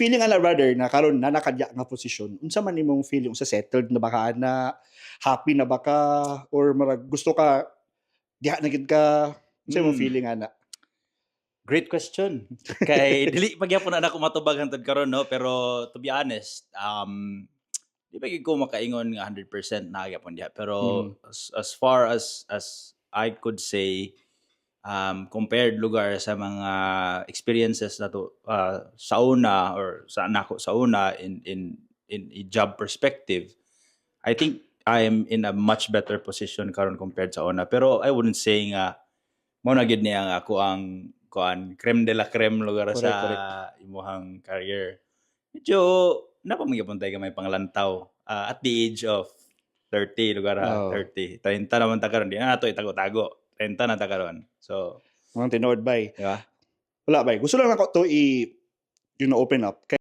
feeling ana brother na karon na nakadya nga posisyon. Unsa man imong feeling sa settled na baka na happy na baka or marag gusto ka diha na gid ka unsa imong Hmm. feeling ana? Great question. Kay dili pa gyapon na ako matubag hangtod karon no, pero to be honest, di pa gyud ko makaingon nga 100% na gyapon diha. Pero Mm. as far as I could say, compared lugar sa mga experiences na to sa una or sa nako sa una in a job perspective, I think I am in a much better position karon compared sa una. Pero I wouldn't say nga mao na gyud niya nga ako ang kuan creme de la creme lugar Correct, correct. sa imuhang career. Medyo napamagyapon tayo gamay panglantaw at the age of 30 lugar ha, Oo. 30. 30 naman ta karon, di na nato itago-tago. 30 na ta karon. So, Mga tinuod bay. di ba? Wala bay. Gusto lang ako to i open up.